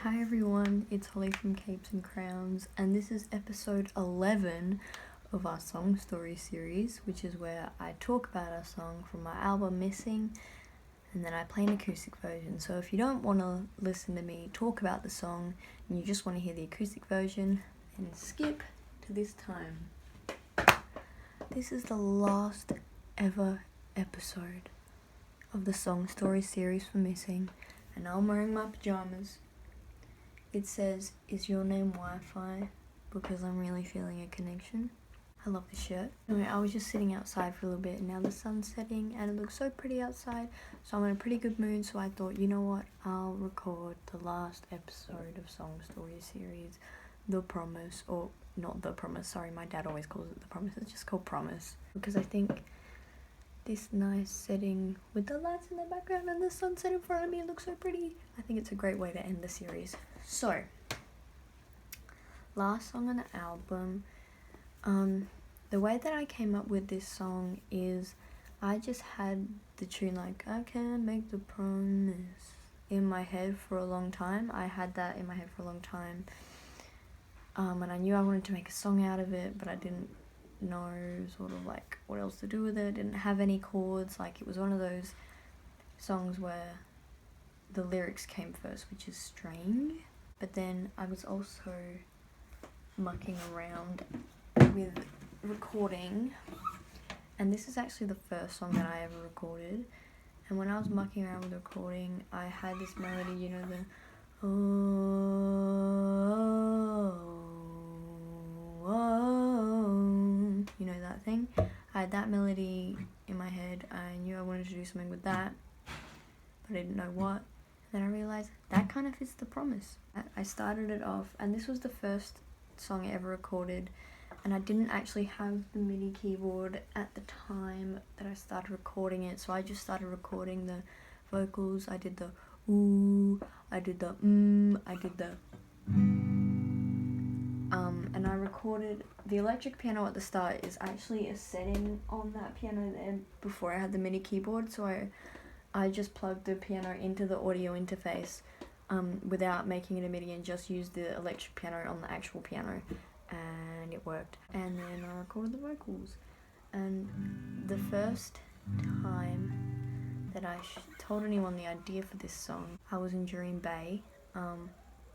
Hi everyone, it's Holly from Capes and Crowns, and this is episode 11 of our song story series, which is where I talk about a song from my album Missing, and then I play an acoustic version. So if you don't want to listen to me talk about the song, and you just want to hear the acoustic version, then skip to this time. This is the last ever episode of the song story series for Missing, and now I'm wearing my pajamas. It says, "Is your name Wi-Fi?" because I'm really feeling a connection. I love the shirt. Anyway, I was just sitting outside for a little bit and now the sun's setting and it looks so pretty outside, so I'm in a pretty good mood, so I thought, you know what, I'll record the last episode of Song Story Series, The Promise, or not The Promise, sorry, my dad always calls it The Promise, it's just called Promise, because I think this nice setting with the lights in the background and the sunset in front of me, it looks so pretty. I think it's a great way to end the series. So, last song on the album, the way that I came up with this song is I just had the tune like, "I can't make the promise" in my head for a long time. I had that in my head for a long time, and I knew I wanted to make a song out of it, but I didn't know sort of like what else to do with it. Didn't have any chords. Like, it was one of those songs where the lyrics came first, which is strange. But then I was also mucking around with recording, and this is actually the first song that I ever recorded. And when I was mucking around with recording, I had this melody, you know, the you know that thing? I had that melody in my head. I knew I wanted to do something with that, but I didn't know what. Then I realized that kind of fits The Promise. I started it off, and this was the first song I ever recorded, and I didn't actually have the MIDI keyboard at the time that I started recording it, so I just started recording the vocals. I did the ooh, I did the I did the and I recorded the electric piano at the start. Is actually a setting on that piano there before I had the MIDI keyboard, so I just plugged the piano into the audio interface without making it a MIDI and just used the electric piano on the actual piano, and it worked. And then I recorded the vocals. And the first time that I told anyone the idea for this song, I was in Dream Bay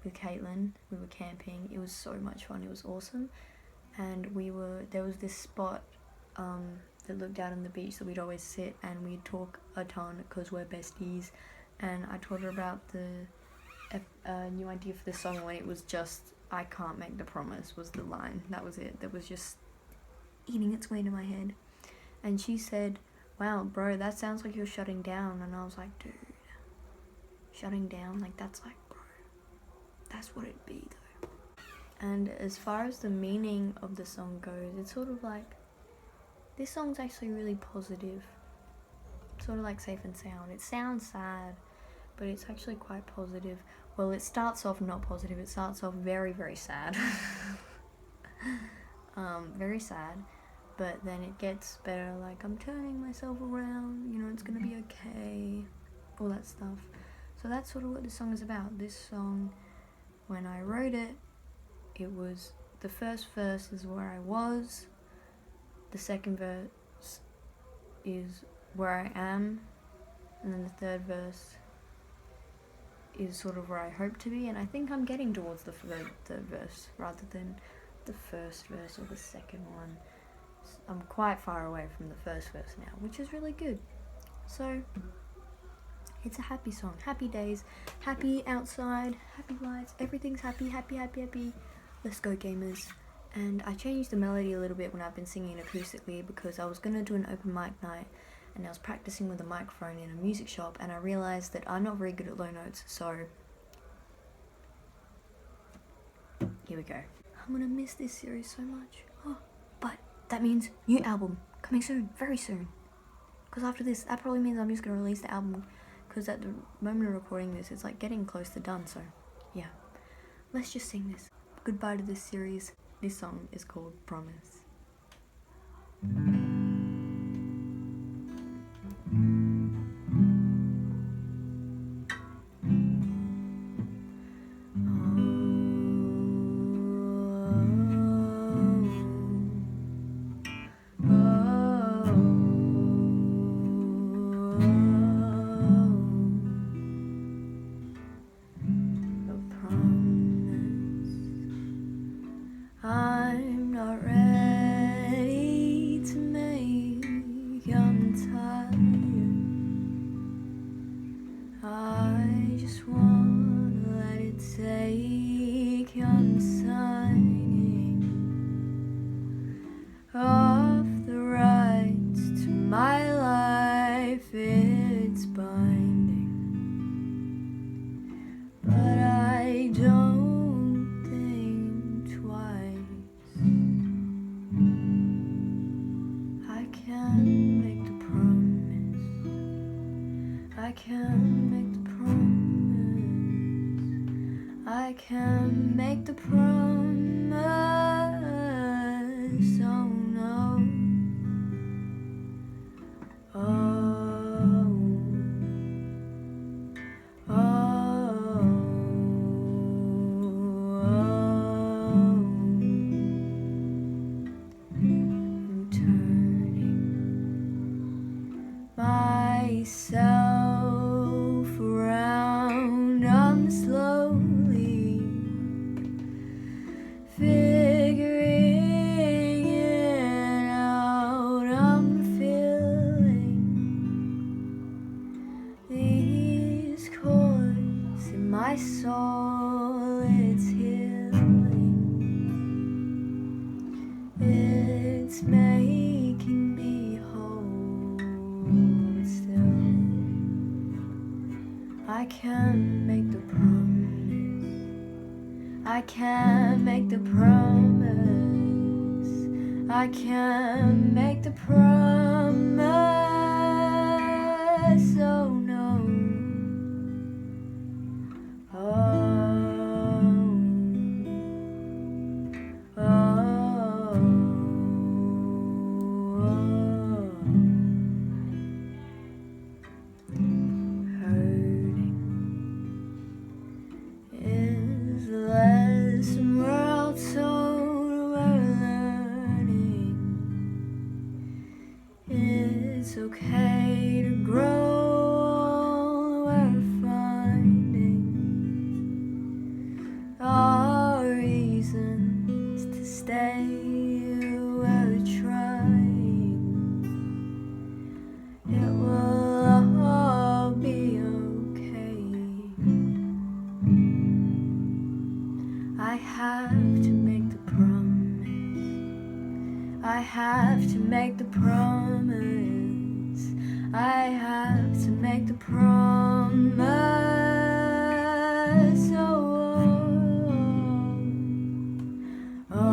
with Caitlin. We were camping. It was so much fun. It was awesome. And there was this spot that looked out on the beach that we'd always sit and we'd talk a ton because we're besties. And I told her about the new idea for this song when it was just, "I can't make the promise" was the line. That was it. That was just eating its way into my head. And she said, "Wow, bro, that sounds like you're shutting down." And I was like, dude, shutting down? Like, that's like, bro, that's what it'd be though. And as far as the meaning of the song goes, it's sort of like, this song's actually really positive. Sort of like Safe and Sound. It sounds sad, but it's actually quite positive. Well, it starts off not positive. It starts off very, very sad. Very sad. But then it gets better, like, "I'm turning myself around, you know, it's gonna be okay," all that stuff. So that's sort of what this song is about. This song, when I wrote it, it was, the first verse is where I was, the second verse is where I am, and then the third verse is sort of where I hope to be, and I think I'm getting towards the third verse rather than the first verse or the second one. I'm quite far away from the first verse now, which is really good. So, it's a happy song. Happy days, happy outside, happy lights, everything's happy, happy, happy, happy. Let's go, gamers. And I changed the melody a little bit when I've been singing acoustically because I was going to do an open mic night and I was practicing with a microphone in a music shop, and I realised that I'm not very good at low notes, so here we go. I'm going to miss this series so much. Oh, but that means new album coming soon, very soon. Because after this, that probably means I'm just going to release the album, because at the moment of recording this, it's like getting close to done, so yeah. Let's just sing this. Goodbye to this series. This song is called Promise. I can make the promise, oh no. Oh, oh, oh. I'm turning myself around, I'm slowly figuring it out. I'm feeling these chords in my soul, it's healing, it's making me whole still. I can't make the promise, I can't make the promise, I can't make the promise, oh no. Oh, oh, hurting is the lesson we're all told, we're learning. It's okay to grow, we're finding our reasons to stay, we're trying. It will all be okay. I have to make the promise, I have to make the promise, I have to make the promise, oh, oh, oh,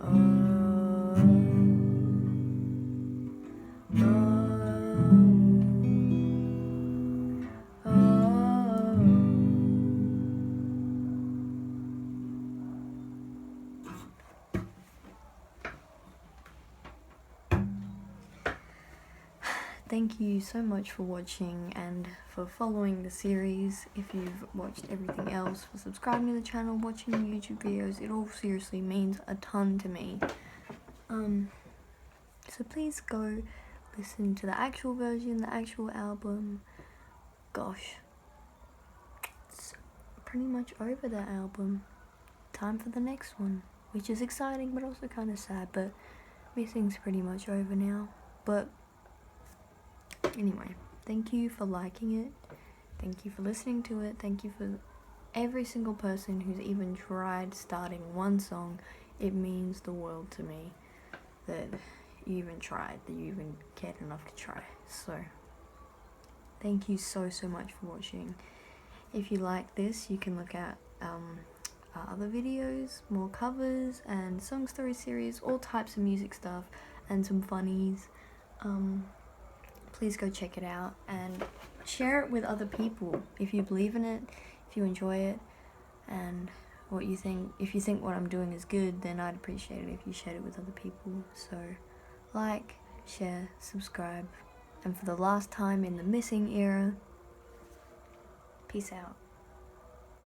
oh, oh, oh. Thank you so much for watching and for following the series. If you've watched everything else, for subscribing to the channel, watching the YouTube videos, it all seriously means a ton to me. So please go listen to the actual version, the actual album. Gosh, it's pretty much over that album. Time for the next one, which is exciting but also kind of sad, but everything's pretty much over now. But anyway, thank you for liking it, thank you for listening to it, thank you for every single person who's even tried starting one song. It means the world to me that you even tried, that you even cared enough to try. So thank you so much for watching. If you like this, you can look at other videos, more covers and song story series, all types of music stuff and some funnies. Please go check it out and share it with other people if you believe in it, if you enjoy it, and what you think. If you think what I'm doing is good, then I'd appreciate it if you shared it with other people. So like, share, subscribe, and for the last time in the missing era, peace out.